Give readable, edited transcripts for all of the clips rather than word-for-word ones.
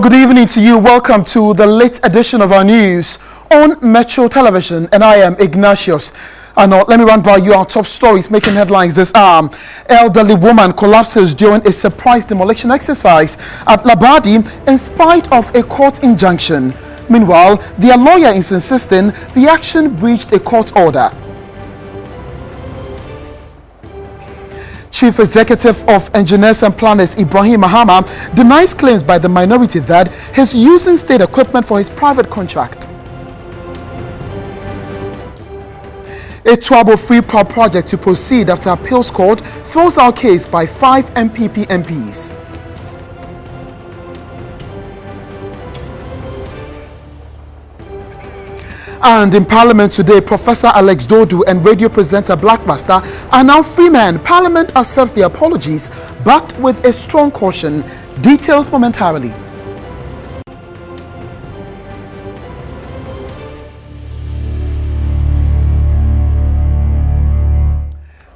Hello, good evening to you. Welcome to the late edition of our news on Metro Television, and I am Ignatius. Let me run by you our top stories making headlines this hour. Elderly woman collapses during a surprise demolition exercise at Labadi in spite of a court injunction. Meanwhile, their lawyer is insisting the action breached a court order. Chief Executive of Engineers and Planners Ibrahim Mahama denies claims by the minority that he's using state equipment for his private contract. A trouble-free project to proceed after appeals court throws out case by 5 MPP MPs. And in Parliament today, Professor Alex Dodu and radio presenter Blackmaster are now free men. Parliament accepts the apologies, but with a strong caution. Details momentarily.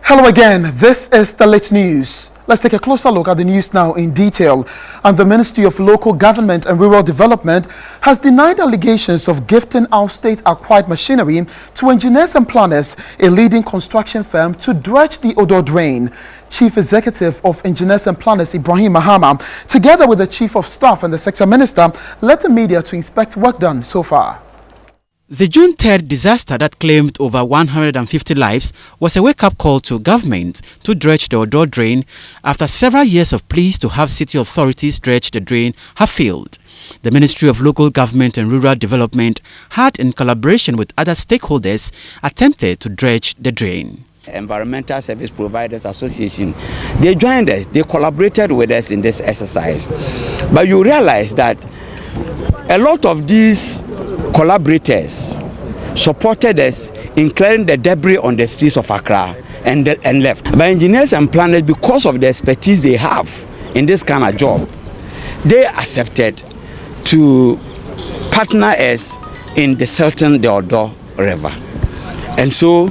Hello again, this is the late news. Let's take a closer look at the news now in detail. And the Ministry of Local Government and Rural Development has denied allegations of gifting out state-acquired machinery to Engineers and Planners, a leading construction firm, to dredge the Odo Drain. Chief Executive of Engineers and Planners Ibrahim Mahama, together with the Chief of Staff and the Sector Minister, led the media to inspect work done so far. The June 3rd disaster that claimed over 150 lives was a wake-up call to government to dredge the Odo Drain after several years of pleas to have city authorities dredge the drain have failed. The Ministry of Local Government and Rural Development had, in collaboration with other stakeholders, attempted to dredge the drain. Environmental Service Providers Association, they joined us, they collaborated with us in this exercise. But you realize that a lot of these collaborators supported us in clearing the debris on the streets of Accra and left. But Engineers and Planners, because of the expertise they have in this kind of job, they accepted to partner us in desilting the Odo River. And so,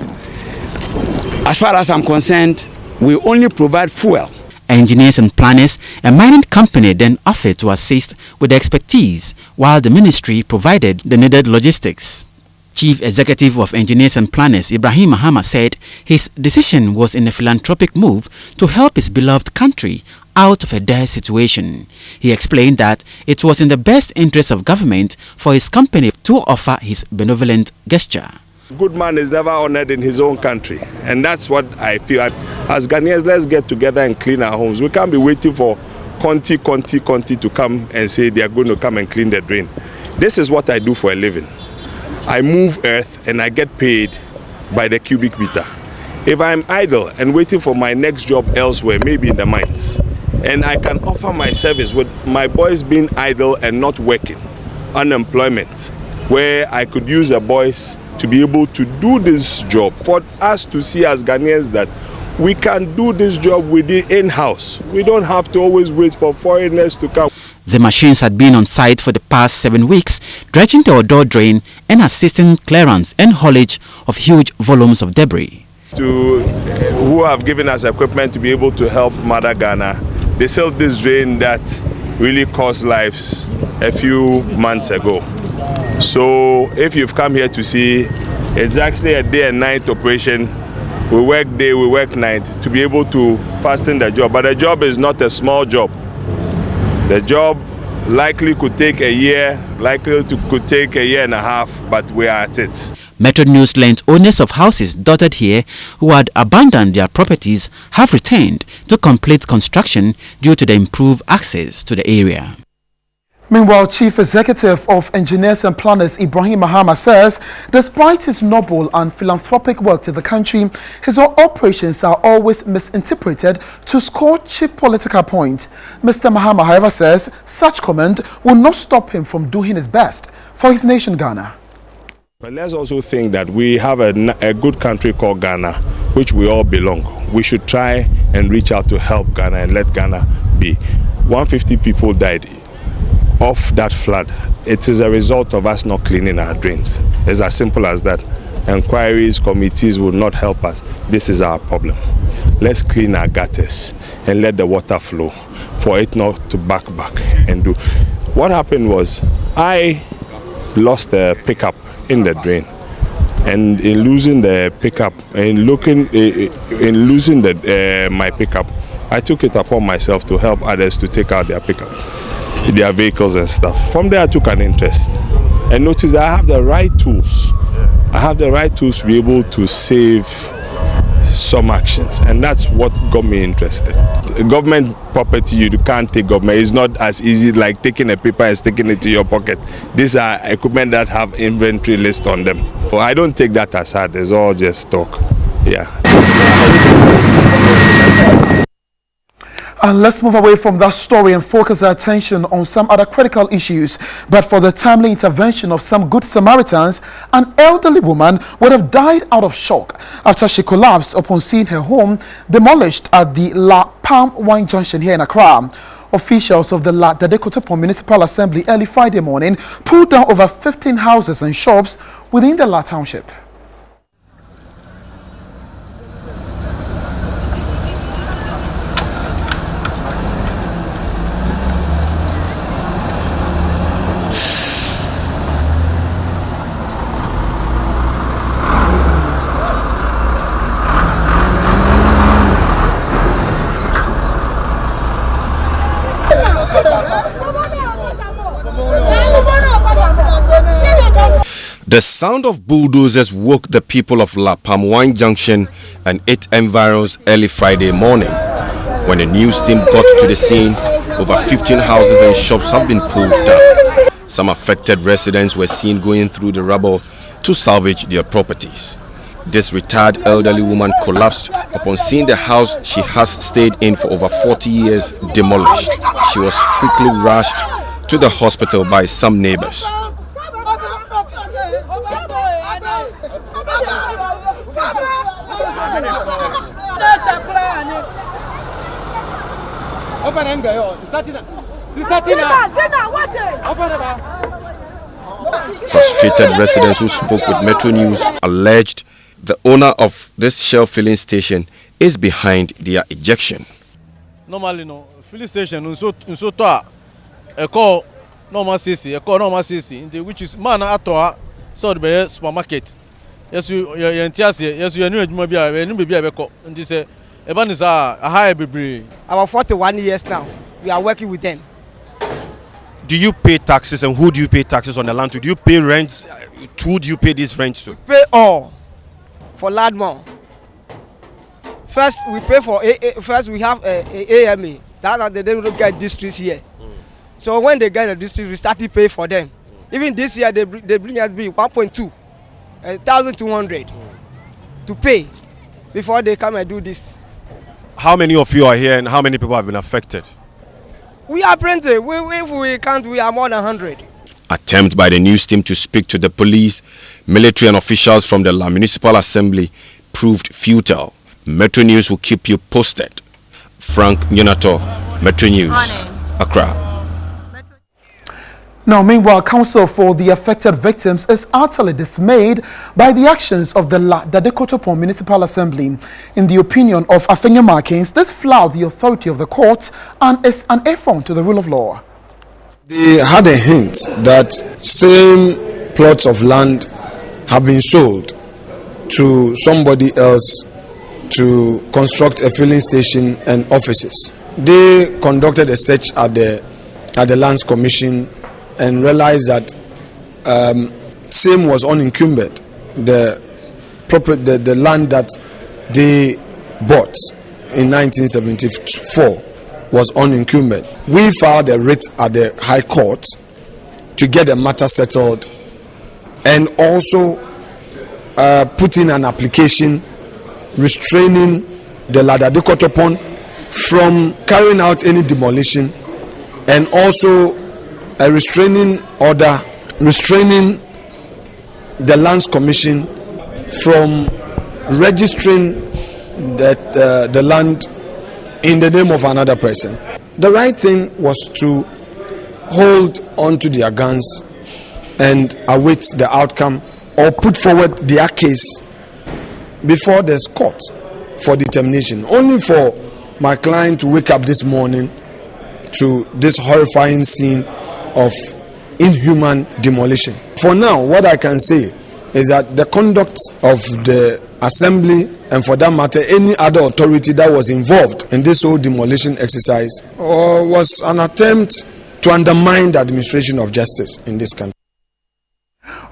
as far as I'm concerned, we only provide fuel. Engineers and Planners, a mining company, then offered to assist with the expertise while the ministry provided the needed logistics. Chief Executive of Engineers and Planners Ibrahim Mahama said his decision was in a philanthropic move to help his beloved country out of a dire situation. He explained that it was in the best interest of government for his company to offer his benevolent gesture. Good man is never honored in his own country, and that's what I feel. As Ghanaians, let's get together and clean our homes. We can't be waiting for Conti to come and say they are going to come and clean the drain. This is what I do for a living. I move earth and I get paid by the cubic meter. If I'm idle and waiting for my next job elsewhere, maybe in the mines, and I can offer my service with my boys being idle and not working, unemployment, where I could use the boys to be able to do this job, for us to see as Ghanaians that we can do this job within in-house. We don't have to always wait for foreigners to come. The machines had been on site for the past 7 weeks, dredging the Odo Drain and assisting clearance and haulage of huge volumes of debris. Who have given us equipment to be able to help Mother Ghana. They sealed this drain that really cost lives a few months ago. So if you've come here to see, it's actually a day and night operation. We work day, we work night to be able to fasten the job. But the job is not a small job. The job likely could take a year, could take a year and a half, but we are at it. Metro News learned owners of houses dotted here who had abandoned their properties have returned to complete construction due to the improved access to the area. Meanwhile, Chief Executive of Engineers and Planners Ibrahim Mahama says despite his noble and philanthropic work to the country, his operations are always misinterpreted to score cheap political points. Mr. Mahama, however, says such comment will not stop him from doing his best for his nation, Ghana. But let's also think that we have a good country called Ghana, which we all belong. We should try and reach out to help Ghana and let Ghana be. 150 people died of that flood. It is a result of us not cleaning our drains. It's as simple as that. Inquiries, committees will not help us. This is our problem. Let's clean our gutters and let the water flow for it not to back and do. What happened was I lost the pickup in the drain, and in losing the pickup, my pickup, I took it upon myself to help others to take out their pickup, their vehicles and stuff. From there I took an interest and noticed that I have the right tools. I have the right tools to be able to save some actions, and that's what got me interested. Government property, you can't take government. It's not as easy like taking a paper and sticking it to your pocket. These are equipment that have inventory list on them. Well, I don't take that as hard. It's all just talk. Yeah. And let's move away from that story and focus our attention on some other critical issues. But for the timely intervention of some good Samaritans, an elderly woman would have died out of shock after she collapsed upon seeing her home demolished at the La Palm Wine Junction here in Accra. Officials of the La Dade Kotopon Municipal Assembly early Friday morning pulled down over 15 houses and shops within the La Township. The sound of bulldozers woke the people of La Palm Wine Junction and its environs early Friday morning. When the news team got to the scene, over 15 houses and shops have been pulled down. Some affected residents were seen going through the rubble to salvage their properties. This retired elderly woman collapsed upon seeing the house she has stayed in for over 40 years demolished. She was quickly rushed to the hospital by some neighbors. Frustrated residents who spoke with Metro News alleged the owner of this Shell filling station is behind their ejection. Normally, no filling station so to a call normal CC, which is man at so the supermarket. Yes, you knew baby and this Eban is a high baby. About 41 years now, we are working with them. Do you pay taxes, and who do you pay taxes on the land to? Do you pay rents? Who do you pay these rents to? Pay all for Ladmore. First, we pay for first we have AMA. That they don't get districts here. So when they get a district, we start to pay for them. Even this year, they bring us bill 1.2, 1,200 to pay before they come and do this. How many of you are here, and how many people have been affected? We are plenty. If we count, we are more than 100. Attempt by the news team to speak to the police, military and officials from the La Municipal Assembly proved futile. Metro News will keep you posted. Frank Nyonato, Metro News, Accra. Now, meanwhile, counsel for the affected victims is utterly dismayed by the actions of the La Dade Kotopon Municipal Assembly. In the opinion of Afenya Markins, this flouts the authority of the court and is an affront to the rule of law. They had a hint that same plots of land have been sold to somebody else to construct a filling station and offices. They conducted a search at the Lands Commission and realized that same was unencumbered. The land that they bought in 1974 was unencumbered. We filed a writ at the High Court to get the matter settled, and also put in an application restraining the La Dade Kotopon from carrying out any demolition, and also a restraining order restraining the Lands Commission from registering the land in the name of another person. The right thing was to hold on to their guns and await the outcome, or put forward their case before there's court for determination. Only for my client to wake up this morning to this horrifying scene of inhuman demolition. For now, what I can say is that the conduct of the assembly, and for that matter any other authority that was involved in this whole demolition exercise, was an attempt to undermine the administration of justice in this country.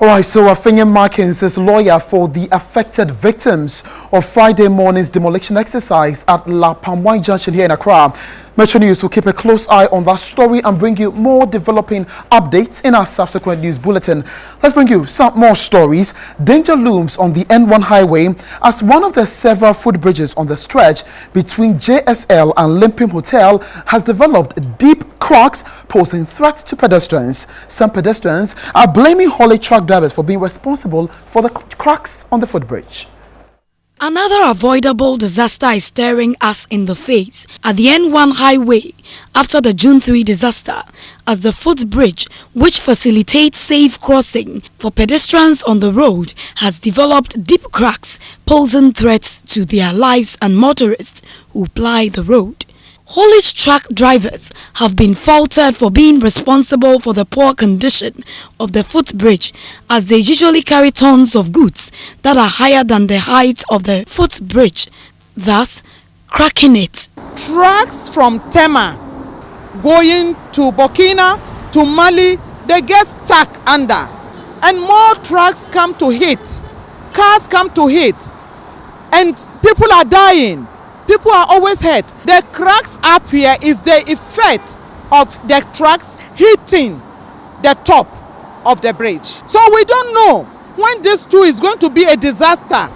All right, so Afenye Markins is lawyer for the affected victims of Friday morning's demolition exercise at La Pamwine Junction here in Accra. Metro News will keep a close eye on that story and bring you more developing updates in our subsequent news bulletin. Let's bring you some more stories. Danger looms on the N1 highway as one of the several footbridges on the stretch between JSL and Limpim Hotel has developed deep cracks posing threats to pedestrians. Some pedestrians are blaming haulage truck drivers for being responsible for the cracks on the footbridge. Another avoidable disaster is staring us in the face at the N1 highway after the June 3 disaster, as the footbridge, which facilitates safe crossing for pedestrians on the road, has developed deep cracks posing threats to their lives and motorists who ply the road. Haulage truck drivers have been faulted for being responsible for the poor condition of the footbridge, as they usually carry tons of goods that are higher than the height of the footbridge, thus cracking it. Trucks from Tema going to Burkina to Mali, they get stuck under, and more trucks come to hit, cars come to hit, and people are dying. People are always hurt. The cracks up here is the effect of the trucks hitting the top of the bridge. So we don't know when this too is going to be a disaster,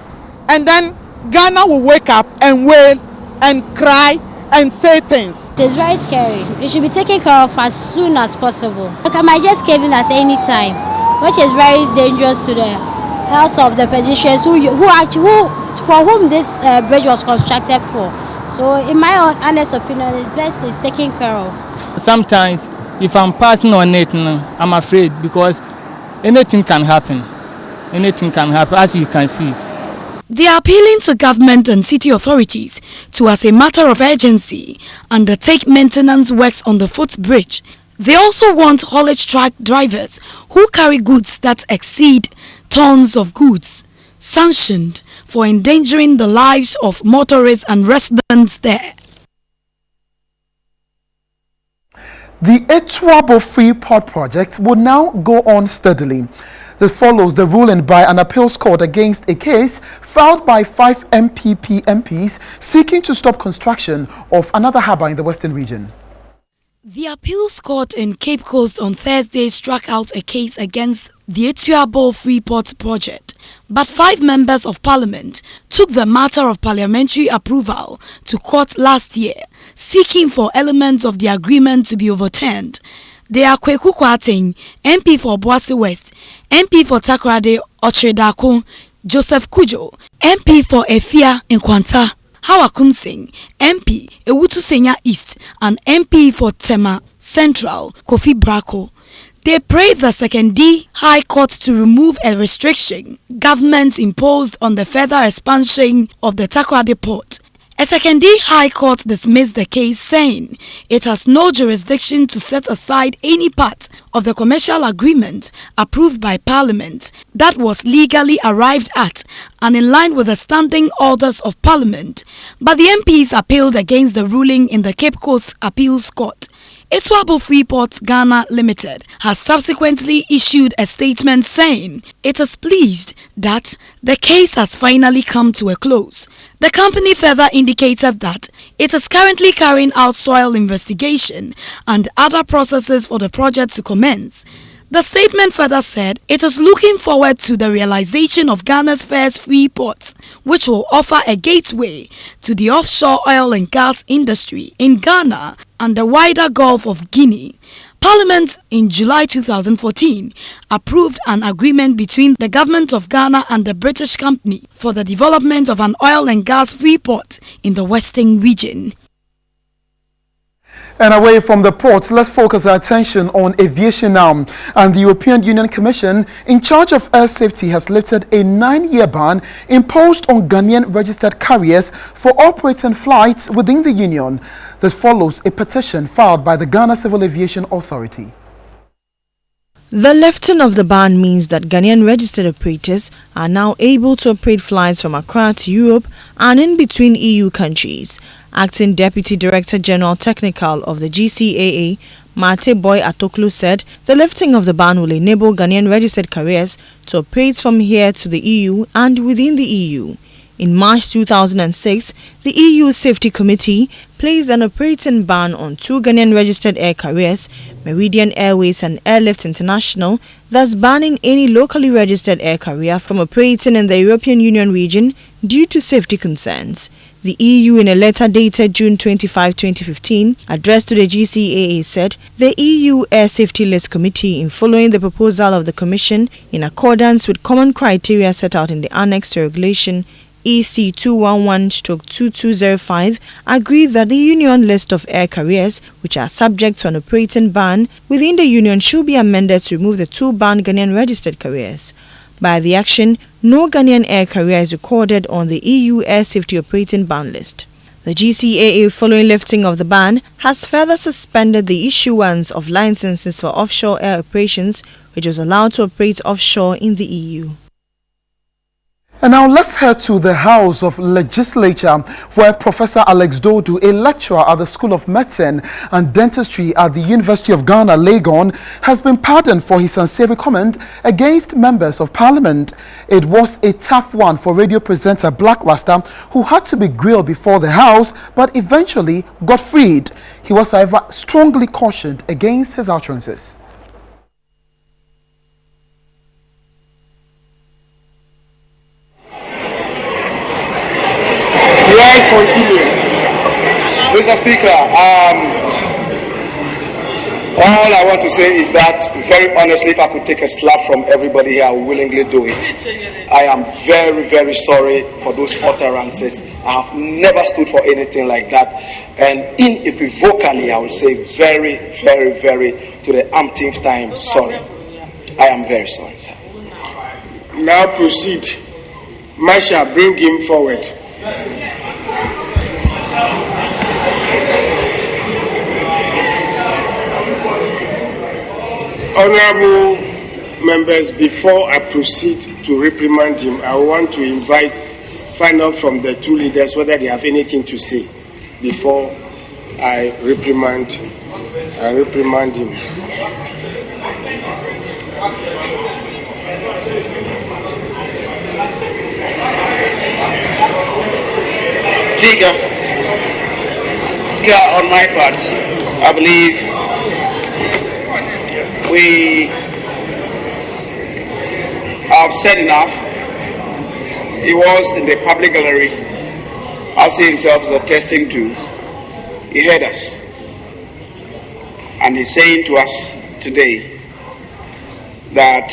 and then Ghana will wake up and wail and cry and say things. It's very scary. It should be taken care of as soon as possible. Look, I might just cave in at any time, which is very dangerous to the health of the pedestrians for whom this bridge was constructed for. So in my honest opinion, it's best it's taken care of. Sometimes if I'm passing on it, I'm afraid, because anything can happen. Anything can happen, as you can see. They are appealing to government and city authorities to, as a matter of urgency, undertake maintenance works on the footbridge. They also want haulage truck drivers who carry goods that exceed tons of goods sanctioned for endangering the lives of motorists and residents there. The Etuabo Freeport project will now go on steadily. This follows the ruling by an appeals court against a case filed by 5 MPP MPs seeking to stop construction of another harbour in the Western region. The appeals court in Cape Coast on Thursday struck out a case against the Etuabo Freeport project, but 5 members of parliament took the matter of parliamentary approval to court last year, seeking for elements of the agreement to be overturned. They are Kweku Kwarteng, MP for Boase West, MP for Takoradi Ochredako, Joseph Kujo, MP for Efia Nkwanta, Hawa Kumsing, MP Ewutu Senya East, and MP for Tema Central, Kofi Brako. They prayed the 2nd D High Court to remove a restriction government imposed on the further expansion of the Takoradi port. A 2nd D High Court dismissed the case, saying it has no jurisdiction to set aside any part of the commercial agreement approved by Parliament that was legally arrived at and in line with the standing orders of Parliament. But the MPs appealed against the ruling in the Cape Coast Appeals Court. Etuabo Freeport Ghana Limited has subsequently issued a statement saying it is pleased that the case has finally come to a close. The company further indicated that it is currently carrying out soil investigation and other processes for the project to commence. The statement further said it is looking forward to the realization of Ghana's first free port, which will offer a gateway to the offshore oil and gas industry in Ghana and the wider Gulf of Guinea. Parliament in July 2014 approved an agreement between the government of Ghana and the British company for the development of an oil and gas free port in the Western region. And away from the ports, let's focus our attention on aviation now. And the European Union Commission in charge of air safety has lifted a 9-year ban imposed on Ghanaian registered carriers for operating flights within the Union. This follows a petition filed by the Ghana Civil Aviation Authority. The lifting of the ban means that Ghanaian registered operators are now able to operate flights from Accra to Europe and in between EU countries. Acting Deputy Director General Technical of the GCAA, Mate Boy Atoklu, said the lifting of the ban will enable Ghanaian registered carriers to operate from here to the EU and within the EU. In March 2006, the EU Safety Committee placed an operating ban on 2 Ghanaian registered air carriers, Meridian Airways and Airlift International, thus banning any locally registered air carrier from operating in the European Union region due to safety concerns. The EU, in a letter dated June 25, 2015, addressed to the GCAA, said the EU Air Safety List Committee, in following the proposal of the Commission in accordance with common criteria set out in the Annex to Regulation EC 211/2205, agreed that the Union list of air carriers which are subject to an operating ban within the Union should be amended to remove the 2 banned Ghanaian registered carriers. By the action, no Ghanaian air carrier is recorded on the EU air safety operating ban list. The GCAA, following lifting of the ban, has further suspended the issuance of licenses for offshore air operations, which was allowed to operate offshore in the EU. And now let's head to the House of Legislature, where Professor Alex Dodu, a lecturer at the School of Medicine and Dentistry at the University of Ghana, Legon, has been pardoned for his unsavory comment against members of Parliament. It was a tough one for radio presenter Black Rasta, who had to be grilled before the House, but eventually got freed. He was, however, strongly cautioned against his utterances. Let's continue. Mr. Speaker, all I want to say is that, very honestly, if I could take a slap from everybody here, I would willingly do it. I am very, very sorry for those utterances. I have never stood for anything like that. And unequivocally, I will say very, very, very, to the umpteenth time, sorry. I am very sorry, sir. Now proceed. Masha, bring him forward. Honorable members, before I proceed to reprimand him, I want to find out from the 2 leaders whether they have anything to say before I reprimand him. Speaker, on my part, I believe we have said enough. He was in the public gallery, as he himself is attesting to. He heard us, and he's saying to us today that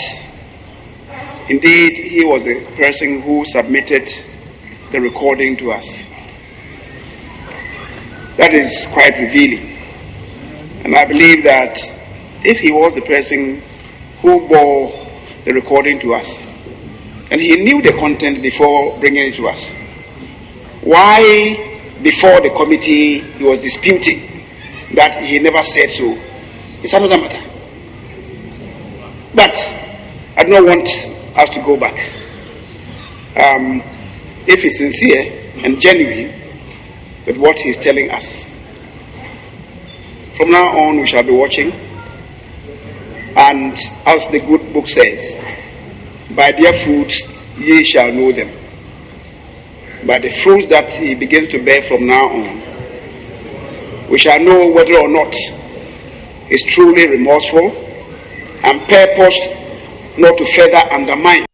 indeed he was the person who submitted the recording to us. That is quite revealing. And I believe that if he was the person who bore the recording to us, and he knew the content before bringing it to us, why before the committee he was disputing that he never said so? It's another matter. But I do not want us to go back. If he's sincere and genuine with what he's telling us, from now on we shall be watching, and as the good book says, by their fruits ye shall know them. By the fruits that he begins to bear from now on, we shall know whether or not he's truly remorseful and purposed not to further undermine.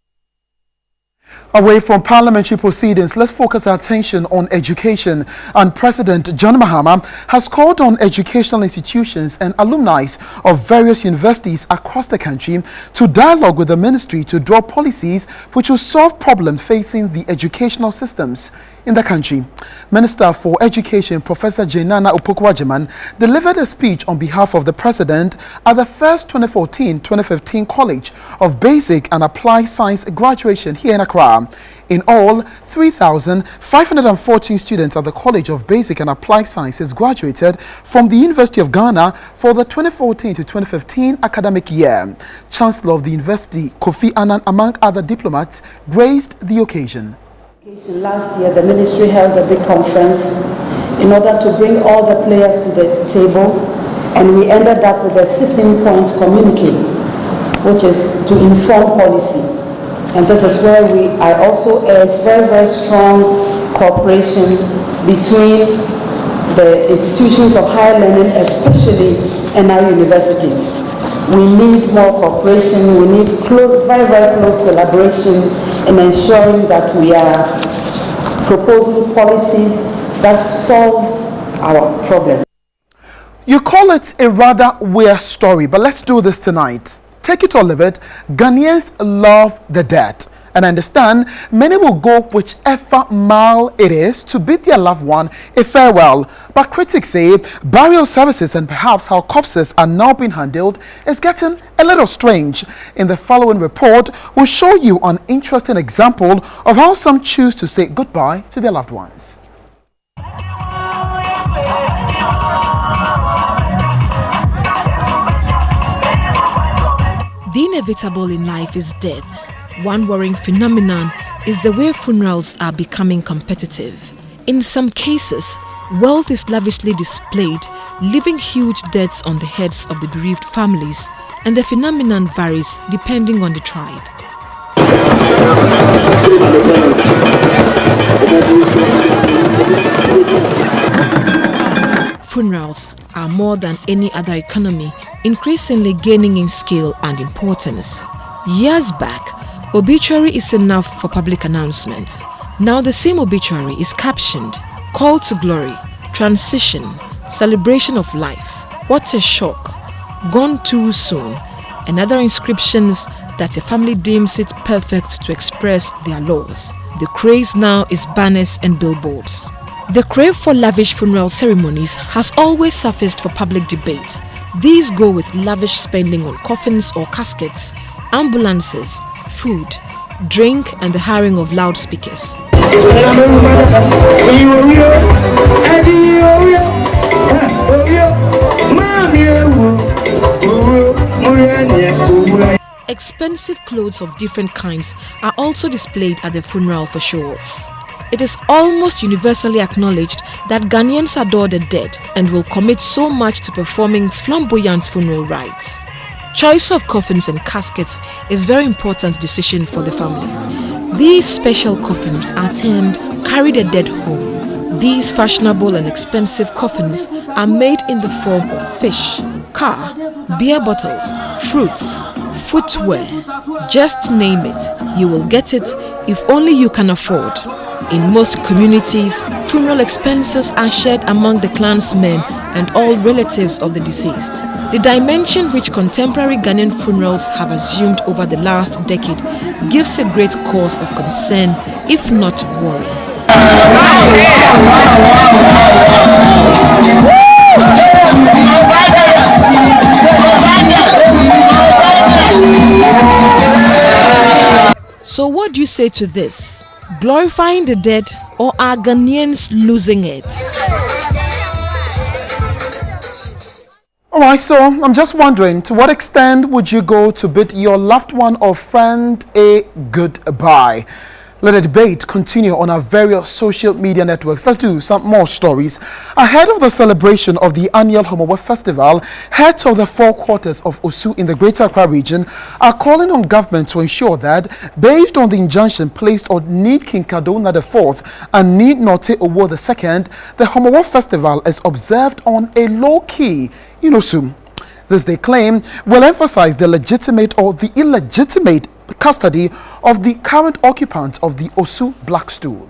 Away from parliamentary proceedings, let's focus our attention on education. And President John Mahama has called on educational institutions and alumni of various universities across the country to dialogue with the ministry to draw policies which will solve problems facing the educational systems in the country. Minister for Education, Professor Jainana Opoku-Agyeman, delivered a speech on behalf of the President at the first 2014-2015 College of Basic and Applied Science graduation here in Accra. Accra. In all, 3,514 students at the College of Basic and Applied Sciences graduated from the University of Ghana for the 2014 to 2015 academic year. Chancellor of the University, Kofi Annan, among other diplomats, graced the occasion. Last year, the ministry held a big conference in order to bring all the players to the table, and we ended up with a 16-point communique, which is to inform policy. And this is where I also urge very, very strong cooperation between the institutions of higher learning, especially in our universities. We need more cooperation, we need very, very close collaboration in ensuring that we are proposing policies that solve our problem. You call it a rather weird story, but let's do this tonight. Take it or leave it, Ghanaians love the dead. And I understand many will go whichever mile it is to bid their loved one a farewell. But critics say burial services and perhaps how corpses are now being handled is getting a little strange. In the following report, we'll show you an interesting example of how some choose to say goodbye to their loved ones. The inevitable in life is death. One worrying phenomenon is the way funerals are becoming competitive. In some cases, wealth is lavishly displayed, leaving huge debts on the heads of the bereaved families, and the phenomenon varies depending on the tribe. Funerals are more than any other economy, increasingly gaining in scale and importance. Years back, obituary is enough for public announcement. Now the same obituary is captioned, Call to Glory, Transition, Celebration of Life, What a Shock, Gone Too Soon, and other inscriptions that a family deems it perfect to express their loss. The craze now is banners and billboards. The crave for lavish funeral ceremonies has always surfaced for public debate. These go with lavish spending on coffins or caskets, ambulances, food, drink, and the hiring of loudspeakers. Expensive clothes of different kinds are also displayed at the funeral for show-off. It is almost universally acknowledged that Ghanaians adore the dead and will commit so much to performing flamboyant funeral rites. Choice of coffins and caskets is a very important decision for the family. These special coffins are termed Carry the Dead Home. These fashionable and expensive coffins are made in the form of fish, car, beer bottles, fruits, footwear. Just name it, you will get it if only you can afford. In most communities, funeral expenses are shared among the clansmen and all relatives of the deceased. The dimension which contemporary Ghanaian funerals have assumed over the last decade gives a great cause of concern, if not worry. So what do you say to this? Glorifying the dead, or are Ghanaians losing it? Alright, so I'm just wondering, to what extent would you go to bid your loved one or friend a goodbye? Let the debate continue on our various social media networks. Let's do some more stories. Ahead of the celebration of the annual Homowa Festival, heads of the four quarters of Osu in the Greater Accra region are calling on government to ensure that, based on the injunction placed on Need King Kaduna IV and Need Norte Owo II, the Homowa Festival is observed on a low key in Osu. This, they claim, will emphasize the legitimate or the illegitimate custody of the current occupants of the Osu Black Stool.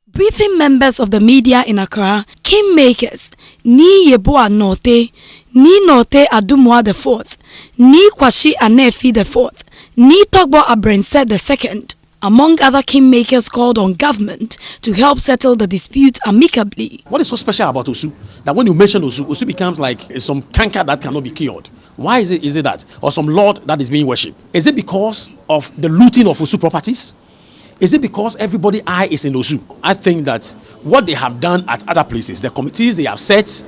Briefing members of the media in Accra, kingmakers Ni Yeboah Norte, Ni Norte Adumwa IV, Ni Kwashi Anefi IV, Ni Togbo Abrense II, among other kingmakers, called on government to help settle the dispute amicably. What is so special about Osu? That when you mention Osu, Osu becomes like some canker that cannot be cured. Why is it that? Or some lord that is being worshipped? Is it because of the looting of Osu properties? Is it because everybody's eye is in Osu? I think that what they have done at other places, the committees they have set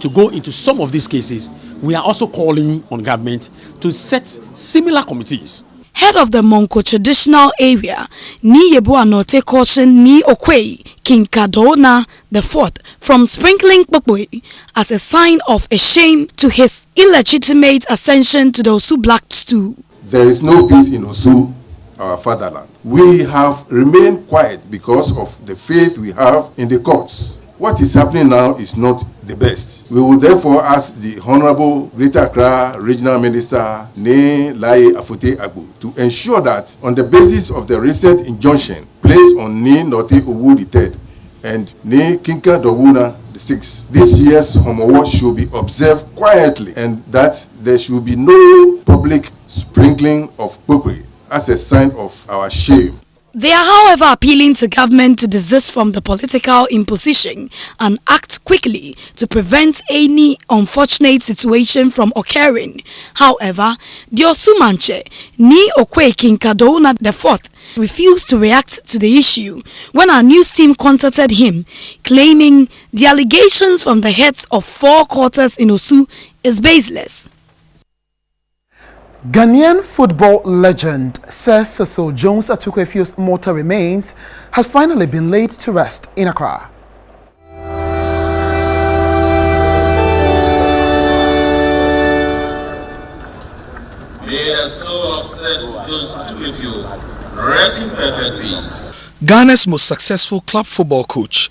to go into some of these cases, we are also calling on government to set similar committees. Head of the Monko traditional area, Ni Yebuanote cautioned Ni Okwei King Kadona IV from sprinkling Kpokwe as a sign of a shame to his illegitimate ascension to the Osu Black Stew. There is no peace in Osu, our fatherland. We have remained quiet because of the faith we have in the courts. What is happening now is not the best. We will therefore ask the Honorable Greater Accra Regional Minister Ne Lai Afote Agbo to ensure that on the basis of the recent injunction placed on Ne Note Owu III and Ne Kinka Dowuna VI, this year's Homowo should be observed quietly and that there should be no public sprinkling of Kpokwe as a sign of our shame. They are, however, appealing to government to desist from the political imposition and act quickly to prevent any unfortunate situation from occurring. However, the Osumanche, Ni Okwei King Kadona IV, refused to react to the issue when our news team contacted him, claiming the allegations from the heads of 4 quarters in Osu is baseless. Ghanaian football legend Sir Cecil Jones Atuquefio's mortal remains has finally been laid to rest in Accra. May the soul of Sir Jones Atuquefio rest in perfect peace. Ghana's most successful club football coach,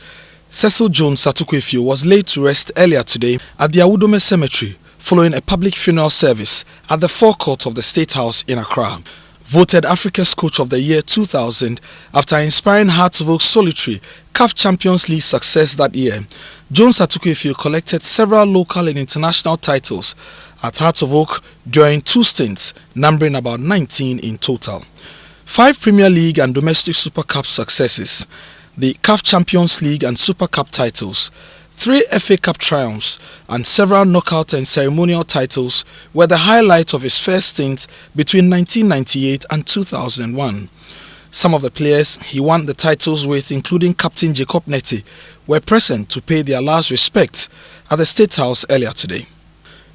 Cecil Jones Atuquefio, was laid to rest earlier today at the Awudome Cemetery following a public funeral service at the forecourt of the State House in Accra. Voted Africa's Coach of the Year 2000 after inspiring Hearts of Oak's solitary CAF Champions League success that year, Jones Atuquefio collected several local and international titles at Hearts of Oak during 2 stints, numbering about 19 in total. 5 Premier League and domestic Super Cup successes, the CAF Champions League and Super Cup titles, 3 FA Cup triumphs and several knockout and ceremonial titles were the highlights of his first stint between 1998 and 2001. Some of the players he won the titles with, including Captain Jacob Neti, were present to pay their last respect at the State House earlier today.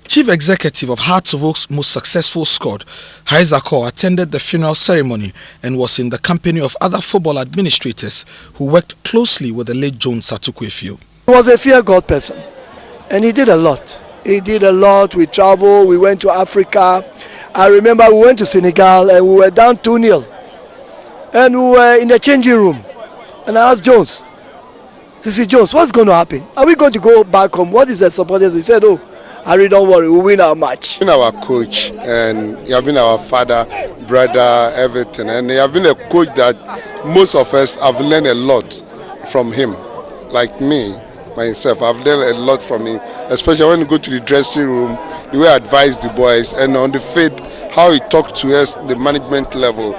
Chief Executive of Hearts of Oak's most successful squad, Harry Zakor, attended the funeral ceremony and was in the company of other football administrators who worked closely with the late Jones Atuquefio. He was a fear God person and he did a lot. He did a lot. We traveled, we went to Africa. I remember we went to Senegal and we were down 2-0 and we were in the changing room and I asked Jones, Sissy Jones, what's going to happen? Are we going to go back home? What is the supporters? He said, oh, Harry, don't worry, we'll win our match. He's been our coach and he has been our father, brother, everything, and he has been a coach that most of us have learned a lot from him. Like me, myself, I've learned a lot from him, especially when you go to the dressing room, the way I advise the boys, and on the field, how he talked to us, the management level.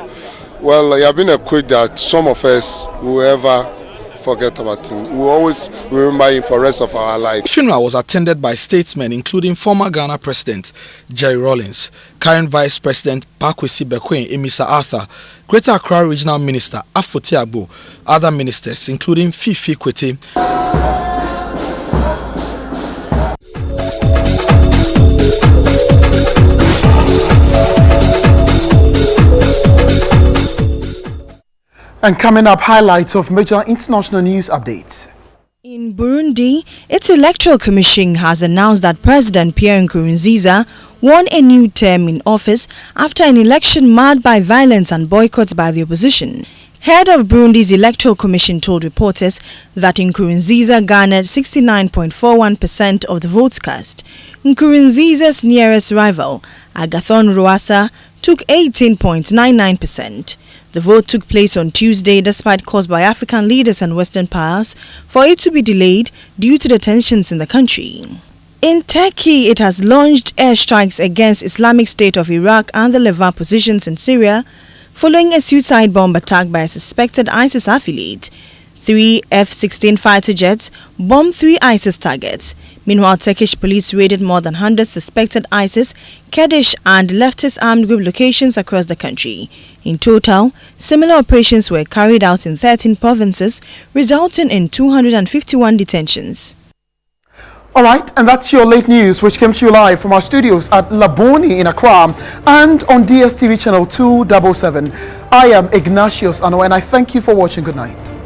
Well, he has been a coach that some of us will ever forget about him. We will always remember him for the rest of our life. The funeral was attended by statesmen including former Ghana President Jerry Rawlings, current Vice President Pakwesi Bekwai Emisa Arthur, Greater Accra Regional Minister Afote Agbo, other ministers including Fifi Kwete. And coming up, highlights of major international news updates. In Burundi, its electoral commission has announced that President Pierre Nkurunziza won a new term in office after an election marred by violence and boycotts by the opposition. Head of Burundi's electoral commission told reporters that Nkurunziza garnered 69.41% of the votes cast. Nkurunziza's nearest rival, Agathon Rwasa, took 18.99%. The vote took place on Tuesday despite calls by African leaders and Western powers for it to be delayed due to the tensions in the country. In Turkey, it has launched airstrikes against Islamic State of Iraq and the Levant positions in Syria following a suicide bomb attack by a suspected ISIS affiliate. 3 F-16 fighter jets bombed 3 ISIS targets. Meanwhile, Turkish police raided more than 100 suspected ISIS, Kurdish and leftist armed group locations across the country, In total, similar operations were carried out in 13 provinces, resulting in 251 detentions. All right, and that's your late news, which came to you live from our studios at Laboni in Accra and on DSTV channel 277. I am Ignatius Ano, and I thank you for watching. Good night.